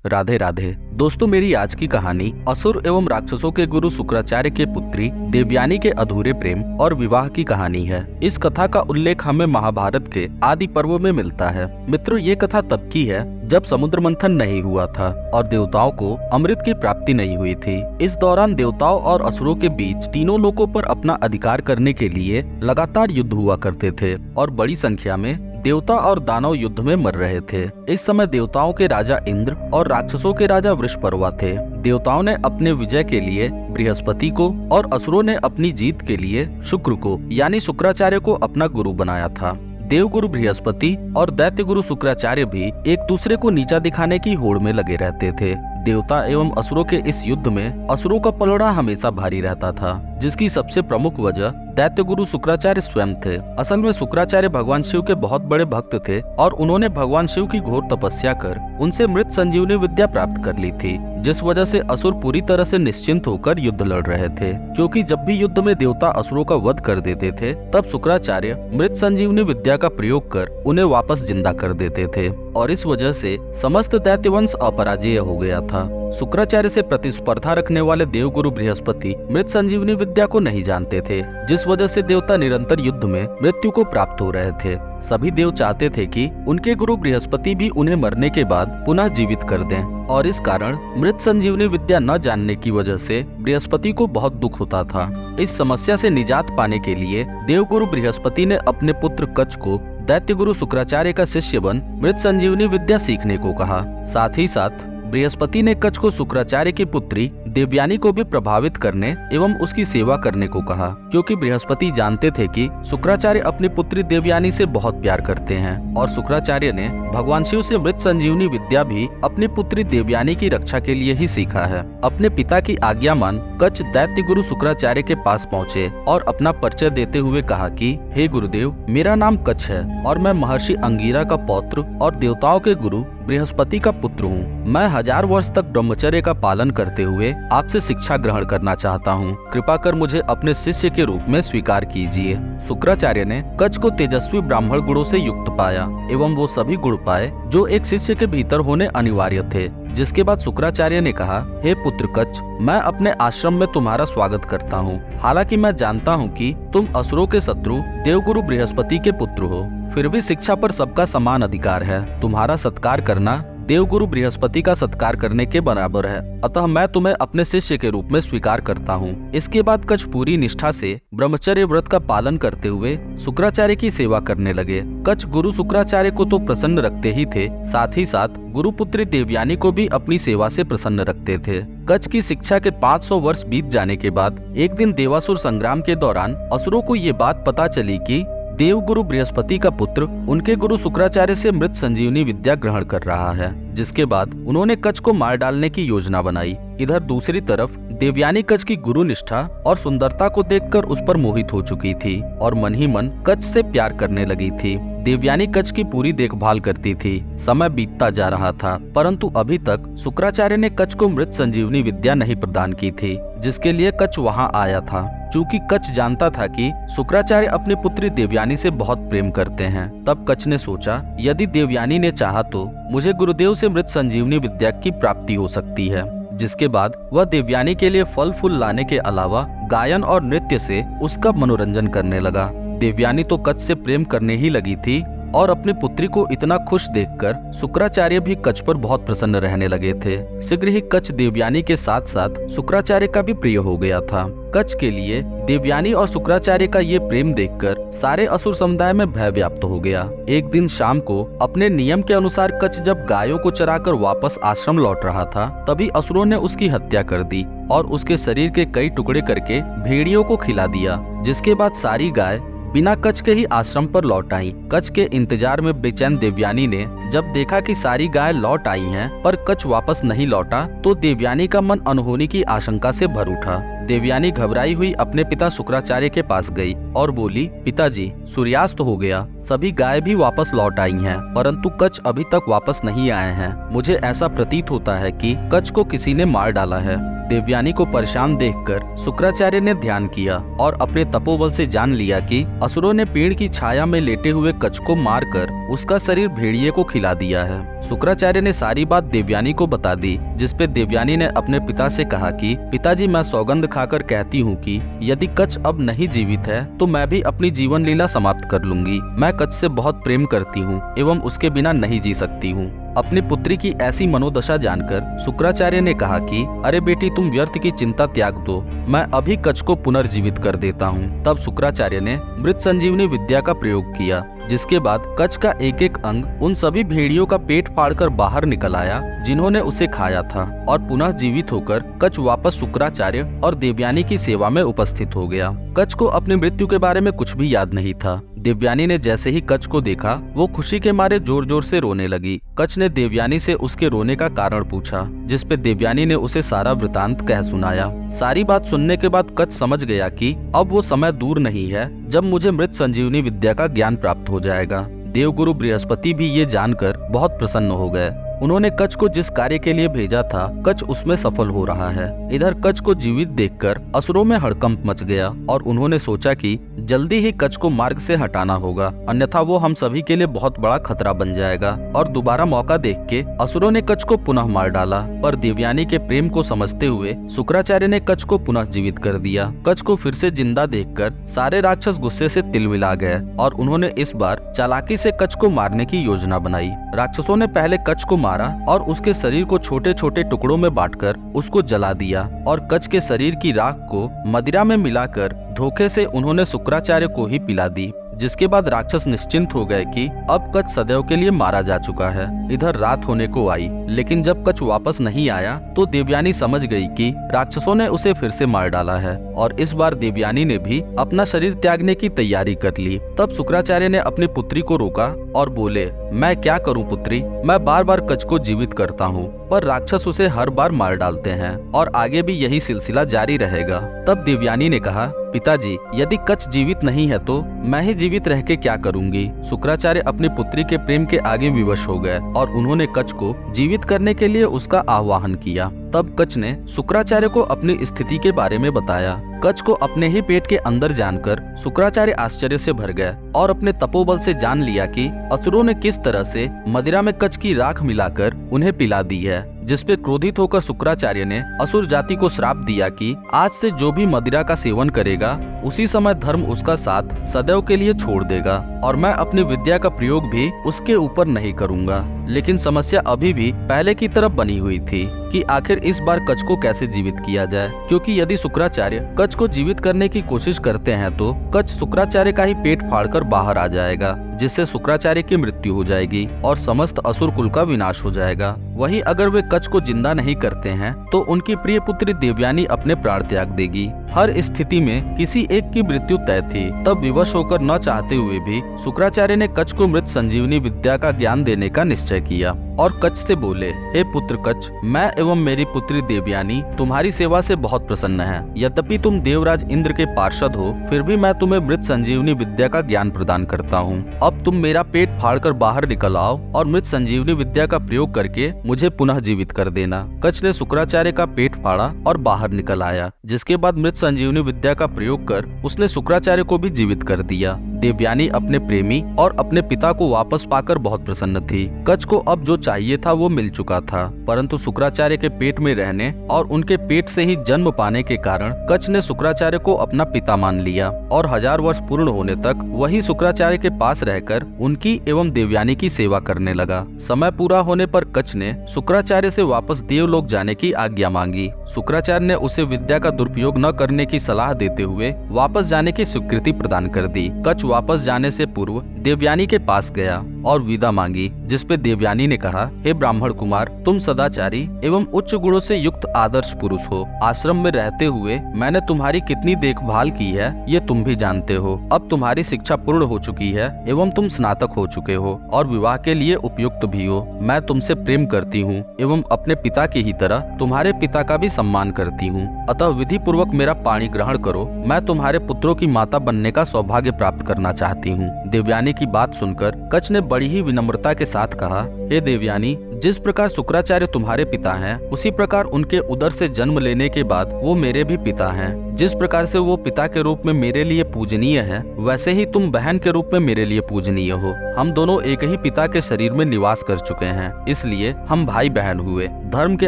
राधे राधे। दोस्तों, मेरी आज की कहानी असुर एवं राक्षसों के गुरु शुक्राचार्य के पुत्री देवयानी के अधूरे प्रेम और विवाह की कहानी है। इस कथा का उल्लेख हमें महाभारत के आदि पर्वों में मिलता है। मित्रों, ये कथा तब की है जब समुद्र मंथन नहीं हुआ था और देवताओं को अमृत की प्राप्ति नहीं हुई थी। इस दौरान देवताओं और असुरों के बीच तीनों लोकों पर अपना अधिकार करने के लिए लगातार युद्ध हुआ करते थे और बड़ी संख्या में देवता और दानव युद्ध में मर रहे थे। इस समय देवताओं के राजा इंद्र और राक्षसों के राजा वृषपर्वा थे। देवताओं ने अपने विजय के लिए बृहस्पति को और असुरों ने अपनी जीत के लिए शुक्र को यानी शुक्राचार्य को अपना गुरु बनाया था। देवगुरु बृहस्पति और दैत्य गुरु शुक्राचार्य भी एक दूसरे को नीचा दिखाने की होड़ में लगे रहते थे। देवता एवं असुरों के इस युद्ध में असुरों का पलड़ा हमेशा भारी रहता था, जिसकी सबसे प्रमुख वजह दैत्य गुरु शुक्राचार्य स्वयं थे। असल में शुक्राचार्य भगवान शिव के बहुत बड़े भक्त थे और उन्होंने भगवान शिव की घोर तपस्या कर उनसे मृत संजीवनी विद्या प्राप्त कर ली थी, जिस वजह से असुर पूरी तरह से निश्चिंत होकर युद्ध लड़ रहे थे। क्योंकि जब भी युद्ध में देवता असुरों का वध कर देते थे, तब शुक्राचार्य मृत संजीवनी विद्या का प्रयोग कर उन्हें वापस जिंदा कर देते थे और इस वजह से समस्त दैत्य वंश अपराजेय हो गया था। शुक्राचार्य से प्रतिस्पर्धा रखने वाले देवगुरु बृहस्पति मृत संजीवनी विद्या को नहीं जानते थे, जिस वजह से देवता निरंतर युद्ध में मृत्यु को प्राप्त हो रहे थे। सभी देव चाहते थे कि उनके गुरु बृहस्पति भी उन्हें मरने के बाद पुनः जीवित कर दें और इस कारण मृत संजीवनी विद्या न जानने की वजह से बृहस्पति को बहुत दुख होता था। इस समस्या से निजात पाने के लिए देवगुरु बृहस्पति ने अपने पुत्र कच्छ को दैत्य गुरु शुक्राचार्य का शिष्य बन मृत संजीवनी विद्या सीखने को कहा। साथ ही साथ बृहस्पति ने कच्छ को शुक्राचार्य की पुत्री देवयानी को भी प्रभावित करने एवं उसकी सेवा करने को कहा, क्योंकि बृहस्पति जानते थे कि शुक्राचार्य अपनी पुत्री देवयानी से बहुत प्यार करते हैं और शुक्राचार्य ने भगवान शिव से मृत संजीवनी विद्या भी अपनी पुत्री देवयानी की रक्षा के लिए ही सीखा है। अपने पिता की आज्ञा मान कच्छ दैत्य गुरु शुक्राचार्य के पास पहुँचे और अपना परिचय देते हुए कहा कि हे गुरुदेव, मेरा नाम कच्छ है और मैं महर्षि अंगिरा का पौत्र और देवताओं के गुरु बृहस्पति का पुत्र हूँ। मैं 1000 वर्ष तक ब्रह्मचर्य का पालन करते हुए आपसे शिक्षा ग्रहण करना चाहता हूँ। कृपा कर मुझे अपने शिष्य के रूप में स्वीकार कीजिए। शुक्राचार्य ने कच्छ को तेजस्वी ब्राह्मण गुणों से युक्त पाया एवं वो सभी गुण पाए जो एक शिष्य के भीतर होने अनिवार्य थे। जिसके बाद शुक्राचार्य ने कहा, हे पुत्र कच्छ, मैं अपने आश्रम में तुम्हारा स्वागत करता हूँ। हालांकि मैं जानता हूँ कि तुम असुरों के शत्रु देवगुरु बृहस्पति के पुत्र हो, फिर भी शिक्षा पर सबका समान अधिकार है। तुम्हारा सत्कार करना देवगुरु बृहस्पति का सत्कार करने के बराबर है, अतः मैं तुम्हें अपने शिष्य के रूप में स्वीकार करता हूँ। इसके बाद कच्छ पूरी निष्ठा से ब्रह्मचर्य व्रत का पालन करते हुए शुक्राचार्य की सेवा करने लगे। कच्छ गुरु शुक्राचार्य को तो प्रसन्न रखते ही थे, साथ ही साथ गुरुपुत्री देवयानी को भी अपनी सेवा से प्रसन्न रखते थे। कच्छ की शिक्षा के 500 वर्ष बीत जाने के बाद एक दिन देवासुर संग्राम के दौरान असुरों को ये बात पता चली कि देवगुरु बृहस्पति का पुत्र उनके गुरु शुक्राचार्य से मृत संजीवनी विद्या ग्रहण कर रहा है, जिसके बाद उन्होंने कच्छ को मार डालने की योजना बनाई। इधर दूसरी तरफ देवयानी कच्छ की गुरु निष्ठा और सुंदरता को देखकर उस पर मोहित हो चुकी थी और मन ही मन कच्छ से प्यार करने लगी थी। देवयानी कच्छ की पूरी देखभाल करती थी। समय बीतता जा रहा था, परंतु अभी तक शुक्राचार्य ने कच्छ को मृत संजीवनी विद्या नहीं प्रदान की थी, जिसके लिए कच्छ वहां आया था। चूंकि कच्छ जानता था कि शुक्राचार्य अपनी पुत्री देवयानी से बहुत प्रेम करते हैं, तब कच्छ ने सोचा, यदि देवयानी ने चाहा तो मुझे गुरुदेव से मृत संजीवनी विद्या की प्राप्ति हो सकती है। जिसके बाद वह देवयानी के लिए फल फूल लाने के अलावा गायन और नृत्य से उसका मनोरंजन करने लगा। देवयानी तो कच्छ से प्रेम करने ही लगी थी और अपनी पुत्री को इतना खुश देखकर शुक्राचार्य भी कच्छ पर बहुत प्रसन्न रहने लगे थे। शीघ्र ही कच्छ देवयानी के साथ साथ शुक्राचार्य का भी प्रिय हो गया था। कच्छ के लिए देवयानी और शुक्राचार्य का ये प्रेम देखकर सारे असुर समुदाय में भय व्याप्त हो गया। एक दिन शाम को अपने नियम के अनुसार कच्छ जब गायों को चराकर वापस आश्रम लौट रहा था, तभी असुरों ने उसकी हत्या कर दी और उसके शरीर के कई टुकड़े करके भेड़ियों को खिला दिया। जिसके बाद सारी गाय बिना कच्छ के ही आश्रम पर लौट आई। कच्छ के इंतजार में बेचैन देवयानी ने जब देखा कि सारी गाय लौट आई हैं, पर कच्छ वापस नहीं लौटा, तो देवयानी का मन अनहोनी की आशंका से भर उठा। देवयानी घबराई हुई अपने पिता शुक्राचार्य के पास गई और बोली, पिताजी, सूर्यास्त हो गया, सभी गाय भी वापस लौट आई हैं, परंतु कच्छ अभी तक वापस नहीं आए हैं। मुझे ऐसा प्रतीत होता है कि कच्छ को किसी ने मार डाला है। देवयानी को परेशान देखकर शुक्राचार्य ने ध्यान किया और अपने तपोबल से जान लिया कि असुरों ने पेड़ की छाया में लेटे हुए कच्छ को मारकर उसका शरीर भेड़िए को खिला दिया है। शुक्राचार्य ने सारी बात देवयानी को बता दी, जिसपे देवयानी ने अपने पिता से कहा कि पिताजी, मैं सौगंध खाकर कहती हूँ कि यदि कच्छ अब नहीं जीवित है तो मैं भी अपनी जीवन लीला समाप्त कर लूंगी। मैं कच्छ से बहुत प्रेम करती हूँ एवं उसके बिना नहीं जी सकती हूँ। अपनी पुत्री की ऐसी मनोदशा जानकर शुक्राचार्य ने कहा कि अरे बेटी, तुम व्यर्थ की चिंता त्याग दो, मैं अभी कच्छ को पुनर्जीवित कर देता हूँ। तब शुक्राचार्य ने मृत संजीवनी विद्या का प्रयोग किया, जिसके बाद कच्छ का एक एक अंग उन सभी भेड़ियों का पेट फाड़कर बाहर निकल आया जिन्होंने उसे खाया था, और पुनः जीवित होकर कच्छ वापस शुक्राचार्य और देवयानी की सेवा में उपस्थित हो गया। कच्छ को अपनी मृत्यु के बारे में कुछ भी याद नहीं था। देवयानी ने जैसे ही कच्छ को देखा, वो खुशी के मारे जोर जोर से रोने लगी। कच्छ ने देवयानी से उसके रोने का कारण पूछा, जिसपे देवयानी ने उसे सारा वृतांत कह सुनाया। सारी बात सुनने के बाद कच्छ समझ गया कि अब वो समय दूर नहीं है जब मुझे मृत संजीवनी विद्या का ज्ञान प्राप्त हो जाएगा। देवगुरु बृहस्पति भी ये जानकर बहुत प्रसन्न हो गए। उन्होंने कच्छ को जिस कार्य के लिए भेजा था, कच्छ उसमें सफल हो रहा है। इधर कच्छ को जीवित देखकर असुरों में हड़कंप मच गया और उन्होंने सोचा कि जल्दी ही कच्छ को मार्ग से हटाना होगा, अन्यथा वो हम सभी के लिए बहुत बड़ा खतरा बन जाएगा। और दोबारा मौका देख के असुरों ने कच्छ को पुनः मार डाला, पर देवयानी के प्रेम को समझते हुए शुक्राचार्य ने कच्छ को पुनः जीवित कर दिया। कच्छ को फिर से जिंदा देखकर सारे राक्षस गुस्से से तिलमिला गए और उन्होंने इस बार चालाकी से कच्छ को मारने की योजना बनाई। राक्षसों ने पहले कच्छ को मारा और उसके शरीर को छोटे छोटे टुकड़ों में बांटकर उसको जला दिया, और कच्छ के शरीर की राख को मदिरा में मिलाकर धोखे से उन्होंने शुक्राचार्य को ही पिला दी, जिसके बाद राक्षस निश्चिंत हो गए कि अब कच्छ सदैव के लिए मारा जा चुका है। इधर रात होने को आई, लेकिन जब कच्छ वापस नहीं आया तो देवयानी समझ गई कि राक्षसों ने उसे फिर से मार डाला है, और इस बार देवयानी ने भी अपना शरीर त्यागने की तैयारी कर ली। तब शुक्राचार्य ने अपनी पुत्री को रोका और बोले, मैं क्या करूं पुत्री, मैं बार बार कच्छ को जीवित करता हूं, पर राक्षस उसे हर बार मार डालते हैं और आगे भी यही सिलसिला जारी रहेगा। तब देवयानी ने कहा, पिताजी, यदि कच्छ जीवित नहीं है तो मैं ही जीवित रह के क्या करूंगी। शुक्राचार्य अपनी पुत्री के प्रेम के आगे विवश हो गए और उन्होंने कच्छ को जीवित करने के लिए उसका आह्वान किया। तब कच्छ ने शुक्राचार्य को अपनी स्थिति के बारे में बताया। कच्छ को अपने ही पेट के अंदर जानकर शुक्राचार्य आश्चर्य से भर गए और अपने तपोबल से जान लिया कि असुरों ने किस तरह से मदिरा में कच्छ की राख मिलाकर उन्हें पिला दी है, जिसपे क्रोधित होकर शुक्राचार्य ने असुर जाति को श्राप दिया कि आज से जो भी मदिरा का सेवन करेगा उसी समय धर्म उसका साथ सदैव के लिए छोड़ देगा, और मैं अपनी विद्या का प्रयोग भी उसके ऊपर नहीं करूंगा। लेकिन समस्या अभी भी पहले की तरफ बनी हुई थी कि आखिर इस बार कच्छ को कैसे जीवित किया जाए, क्योंकि यदि शुक्राचार्य कच्छ को जीवित करने की कोशिश करते हैं तो कच्छ शुक्राचार्य का ही पेट फाड़कर बाहर आ जाएगा, जिससे शुक्राचार्य की मृत्यु हो जाएगी और समस्त असुर कुल का विनाश हो जाएगा। वहीं अगर वे कच्छ को जिंदा नहीं करते हैं तो उनकी प्रिय पुत्री देवयानी अपने प्राण त्याग देगी। हर स्थिति में किसी एक की मृत्यु तय थी। तब विवश होकर न चाहते हुए भी शुक्राचार्य ने कच्छ को मृत संजीवनी विद्या का ज्ञान देने का निश्चय किया और कच्छ से बोले, हे पुत्र कच्छ, मैं एवं मेरी पुत्री देवयानी तुम्हारी सेवा से बहुत प्रसन्न हैं। यद्यपि तुम देवराज इंद्र के पार्षद हो, फिर भी मैं तुम्हें मृत संजीवनी विद्या का ज्ञान प्रदान करता हूँ। अब तुम मेरा पेट फाड़कर बाहर निकल आओ और मृत संजीवनी विद्या का प्रयोग करके मुझे पुनः जीवित कर देना। कच्छ ने शुक्राचार्य का पेट फाड़ा और बाहर निकल आया, जिसके बाद मृत संजीवनी विद्या का प्रयोग कर उसने शुक्राचार्य को भी जीवित कर दिया। देवयानी अपने प्रेमी और अपने पिता को वापस पाकर बहुत प्रसन्न थी। कच्छ को अब जो चाहिए था वो मिल चुका था, परंतु शुक्राचार्य के पेट में रहने और उनके पेट से ही जन्म पाने के कारण कच्छ ने शुक्राचार्य को अपना पिता मान लिया और 1000 वर्ष पूर्ण होने तक वही शुक्राचार्य के पास रहकर उनकी एवं देवयानी की सेवा करने लगा। समय पूरा होने पर कच्छ ने शुक्राचार्य से वापस देवलोक जाने की आज्ञा मांगी। शुक्राचार्य ने उसे विद्या का दुरुपयोग न करने की सलाह देते हुए वापस जाने की स्वीकृति प्रदान कर दी। कच्छ वापस जाने से पूर्व देवयानी के पास गया और विदा मांगी, जिसपे देवयानी ने कहा, हे ब्राह्मण कुमार, तुम सदाचारी एवं उच्च गुणों से युक्त आदर्श पुरुष हो। आश्रम में रहते हुए मैंने तुम्हारी कितनी देखभाल की है ये तुम भी जानते हो। अब तुम्हारी शिक्षा पूर्ण हो चुकी है एवं तुम स्नातक हो चुके हो और विवाह के लिए उपयुक्त भी हो। मैं तुमसे प्रेम करती हूँ एवं अपने पिता की ही तरह तुम्हारे पिता का भी सम्मान करती हूँ। अतः विधि पूर्वक मेरा पाणी ग्रहण करो। मैं तुम्हारे पुत्रों की माता बनने का सौभाग्य प्राप्त करना चाहती हूँ। देवयानी की बात सुनकर कच्छ ने बड़ी ही विनम्रता के साथ कहा, हे देवयानी, जिस प्रकार शुक्राचार्य तुम्हारे पिता हैं, उसी प्रकार उनके उदर से जन्म लेने के बाद वो मेरे भी पिता हैं। जिस प्रकार से वो पिता के रूप में मेरे लिए पूजनीय हैं, वैसे ही तुम बहन के रूप में मेरे लिए पूजनीय हो। हम दोनों एक ही पिता के शरीर में निवास कर चुके हैं, इसलिए हम भाई बहन हुए। धर्म के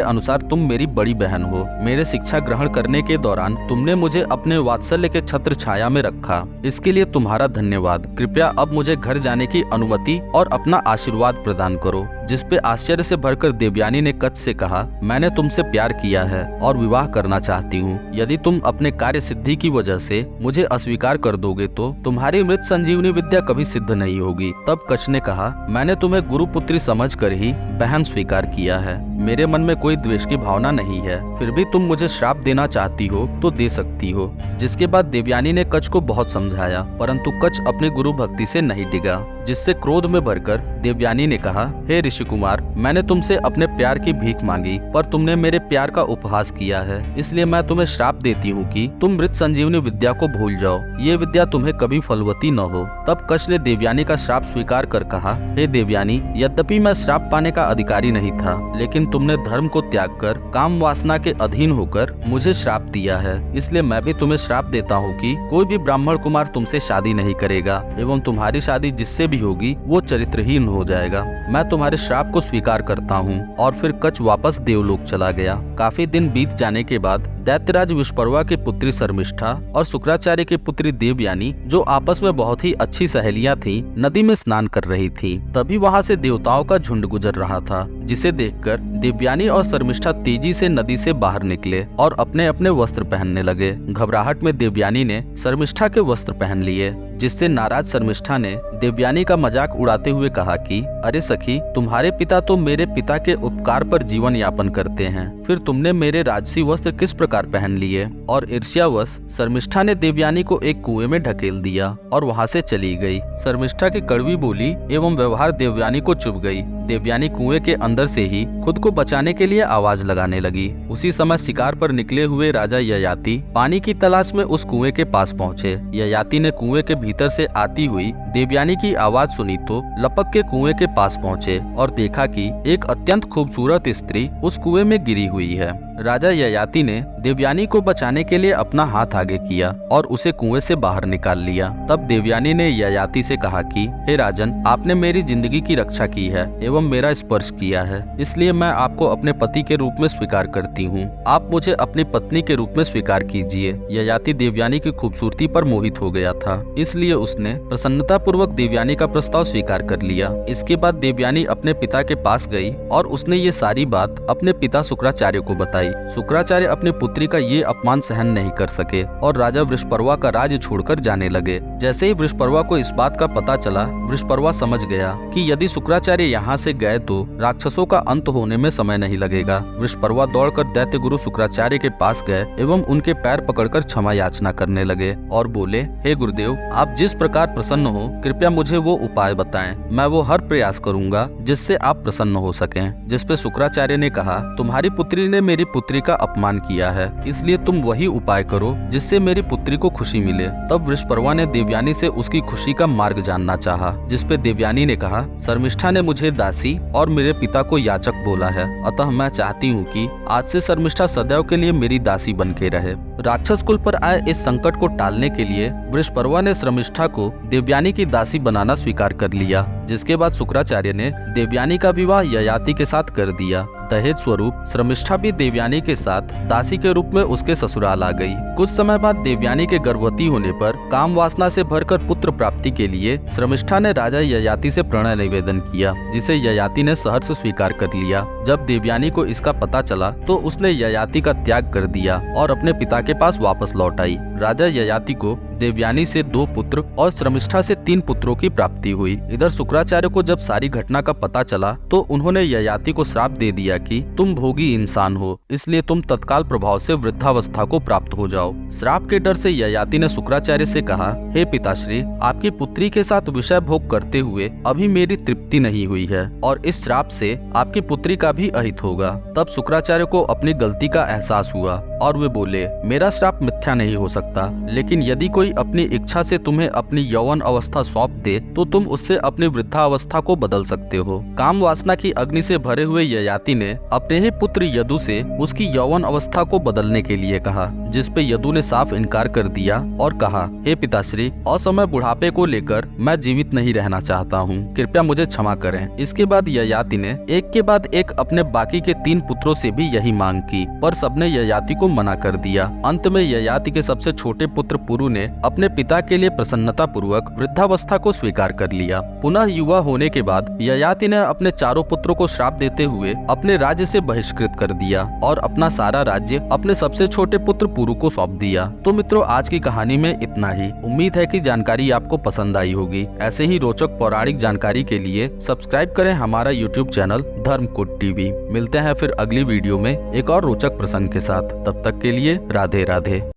अनुसार तुम मेरी बड़ी बहन हो। मेरे शिक्षा ग्रहण करने के दौरान तुमने मुझे अपने वात्सल्य के छत्र छाया में रखा, इसके लिए तुम्हारा धन्यवाद। कृपया अब मुझे घर जाने की अनुमति और अपना आशीर्वाद प्रदान करो। जिसपे आश्चर्य से भरकर देवयानी ने कच्छ से कहा, मैंने तुमसे प्यार किया है और विवाह करना चाहती हूँ। यदि तुम अपने कार्य सिद्धि की वजह से मुझे अस्वीकार कर दोगे तो तुम्हारी मृत संजीवनी विद्या कभी सिद्ध नहीं होगी। तब कच्छ ने कहा, मैंने तुम्हें गुरुपुत्री समझकर ही बहन स्वीकार किया है। मेरे मन में कोई द्वेष की भावना नहीं है, फिर भी तुम मुझे श्राप देना चाहती हो तो दे सकती हो। जिसके बाद देवयानी ने कच्छ को बहुत समझाया, परंतु कच्छ अपनी गुरु भक्ति से नहीं डिगा, जिससे क्रोध में भरकर देवयानी ने कहा, हे ऋषि कुमार, मैंने तुमसे अपने प्यार की भीख मांगी, पर तुमने मेरे प्यार का उपहास किया है, इसलिए मैं तुम्हें श्राप देती हूँ कि तुम मृत संजीवनी विद्या को भूल जाओ। ये विद्या तुम्हें कभी फलवती न हो। तब कच्छ ने देवयानी का श्राप स्वीकार कर कहा, हे देवयानी, यद्यपि मैं श्राप पाने का अधिकारी नहीं था, लेकिन तुमने धर्म को त्याग कर काम वासना के अधीन होकर मुझे श्राप दिया है, इसलिए मैं भी तुम्हें श्राप देता हूँ कि कोई भी ब्राह्मण कुमार तुमसे शादी नहीं करेगा एवं तुम्हारी शादी जिससे भी होगी वो चरित्रहीन हो जाएगा। मैं तुम्हारे श्राप को स्वीकार करता हूँ। और फिर कच्छ वापस देवलोक चला गया। काफी दिन बीत जाने के बाद दैत्यराज विश्वपर्वा की पुत्री शर्मिष्ठा और शुक्राचार्य की पुत्री देवयानी, जो आपस में बहुत ही अच्छी सहेलियां थीं, नदी में स्नान कर रही थीं। तभी वहां से देवताओं का झुंड गुजर रहा था, जिसे देखकर देवयानी और शर्मिष्ठा तेजी से नदी से बाहर निकले और अपने अपने वस्त्र पहनने लगे। घबराहट में देवयानी ने शर्मिष्ठा के वस्त्र पहन लिए, जिससे नाराज शर्मिष्ठा ने देवयानी का मजाक उड़ाते हुए कहा कि अरे सखी, तुम्हारे पिता तो मेरे पिता के उपकार पर जीवन यापन करते हैं, फिर तुमने मेरे राजसी वस्त्र किस प्रकार पहन लिए। और ईर्ष्यावश शर्मिष्ठा ने देवयानी को एक कुएं में ढकेल दिया और वहां से चली गई। शर्मिष्ठा की कड़वी बोली एवं व्यवहार देवयानी को चुभ गई। देवयानी कुएं के अंदर से ही खुद को बचाने के लिए आवाज लगाने लगी। उसी समय शिकार पर निकले हुए राजा ययाति पानी की तलाश में उस कुएं के पास पहुंचे। ययाति ने कुएं के भीतर से आती हुई देवयानी की आवाज सुनी तो लपक के कुएं के पास पहुंचे और देखा कि एक अत्यंत खूबसूरत स्त्री उस कुएं में गिरी हुई है। राजा ययाति ने देवयानी को बचाने के लिए अपना हाथ आगे किया और उसे कुएं से बाहर निकाल लिया। तब देवयानी ने ययाति से कहा कि हे राजन, आपने मेरी जिंदगी की रक्षा की है एवं मेरा स्पर्श किया है, इसलिए मैं आपको अपने पति के रूप में स्वीकार करती हूँ। आप मुझे अपनी पत्नी के रूप में स्वीकार कीजिए। ययाति देवयानी की खूबसूरती पर मोहित हो गया था, इसलिए उसने प्रसन्नता पूर्वक देवयानी का प्रस्ताव स्वीकार कर लिया। इसके बाद देवयानी अपने पिता के पास गई और उसने ये सारी बात अपने पिता शुक्राचार्य को बताई। शुक्राचार्य अपनी पुत्री का ये अपमान सहन नहीं कर सके और राजा वृषपर्वा का राज्य छोड़कर जाने लगे। जैसे ही वृषपर्वा को इस बात का पता चला, वृषपर्वा समझ गया कि यदि शुक्राचार्य यहाँ से गए तो राक्षसों का अंत होने में समय नहीं लगेगा। वृषपर्वा दौड़कर दैत्य गुरु शुक्राचार्य के पास गए एवं उनके पैर पकड़कर क्षमा याचना करने लगे और बोले, हे गुरुदेव, आप जिस प्रकार प्रसन्न हो, कृपया मुझे वो उपाय बताएं। मैं वो हर प्रयास करूंगा जिससे आप प्रसन्न हो सकें। जिसपे शुक्राचार्य ने कहा, तुम्हारी पुत्री ने मेरी पुत्री का अपमान किया है, इसलिए तुम वही उपाय करो जिससे मेरी पुत्री को खुशी मिले। तब वृषपर्वा ने देवयानी से उसकी खुशी का मार्ग जानना चाहा, जिसपे देवयानी ने कहा, शर्मिष्ठा ने मुझे दासी और मेरे पिता को याचक बोला है, अतः मैं चाहती हूँ कि आज से शर्मिष्ठा सदैव के लिए मेरी दासी बन के रहे। राक्षस कुल पर आए इस संकट को टालने के लिए वृषपर्वा ने शर्मिष्ठा को देवयानी की दासी बनाना स्वीकार कर लिया। जिसके बाद शुक्राचार्य ने देवयानी का विवाह ययाति के साथ कर दिया। दहेज स्वरूप शर्मिष्ठा भी देवयानी के साथ दासी के रूप में उसके ससुराल आ गई। कुछ समय बाद देवयानी के गर्भवती होने पर काम वासना से भरकर पुत्र प्राप्ति के लिए शर्मिष्ठा ने राजा ययाति से प्रणय निवेदन किया, जिसे ययाति ने सहर्ष स्वीकार कर लिया। जब देवयानी को इसका पता चला तो उसने ययाति का त्याग कर दिया और अपने पिता के पास वापस लौट आई। राजा ययाति को देवयानी से 2 पुत्र और श्रमिष्ठा से 3 पुत्रों की प्राप्ति हुई। इधर शुक्राचार्य को जब सारी घटना का पता चला तो उन्होंने ययाति को श्राप दे दिया कि तुम भोगी इंसान हो, इसलिए तुम तत्काल प्रभाव से वृद्धावस्था को प्राप्त हो जाओ। श्राप के डर से ययाति ने शुक्राचार्य से कहा, हे पिताश्री, आपकी पुत्री के साथ विषय भोग करते हुए अभी मेरी तृप्ति नहीं हुई है और इस श्राप से आपकी पुत्री का भी अहित होगा। तब शुक्राचार्य को अपनी गलती का एहसास हुआ और वे बोले, मेरा श्राप मिथ्या नहीं हो सकता, लेकिन यदि कोई अपनी इच्छा से तुम्हें अपनी यौवन अवस्था सौंप दे तो तुम उससे अपनी वृद्धावस्था को बदल सकते हो। काम वासना की अग्नि से भरे हुए ययाति ने अपने ही पुत्र यदु से उसकी यौवन अवस्था को बदलने के लिए कहा, जिस पे यदु ने साफ इनकार कर दिया और कहा, हे पिताश्री, असमय बुढ़ापे को लेकर मैं जीवित नहीं रहना चाहता हूँ, कृपया मुझे क्षमा करें। इसके बाद ययाति ने एक के बाद एक अपने बाकी के 3 पुत्रों से भी यही मांग की, पर सबने ययाति को मना कर दिया। अंत में ययाति के सबसे छोटे पुत्र पुरु ने अपने पिता के लिए प्रसन्नता पूर्वक वृद्धावस्था को स्वीकार कर लिया। पुनः युवा होने के बाद ययाति ने अपने चारों पुत्रों को श्राप देते हुए अपने राज्य से बहिष्कृत कर दिया और अपना सारा राज्य अपने सबसे छोटे पुत्र पुरु को सौंप दिया। तो मित्रों, आज की कहानी में इतना ही। उम्मीद है कि जानकारी आपको पसंद आई होगी। ऐसे ही रोचक पौराणिक जानकारी के लिए सब्सक्राइब करें हमारा YouTube चैनल धर्मकुट टीवी। मिलते हैं फिर अगली वीडियो में एक और रोचक प्रसंग के साथ। तब तक के लिए राधे राधे।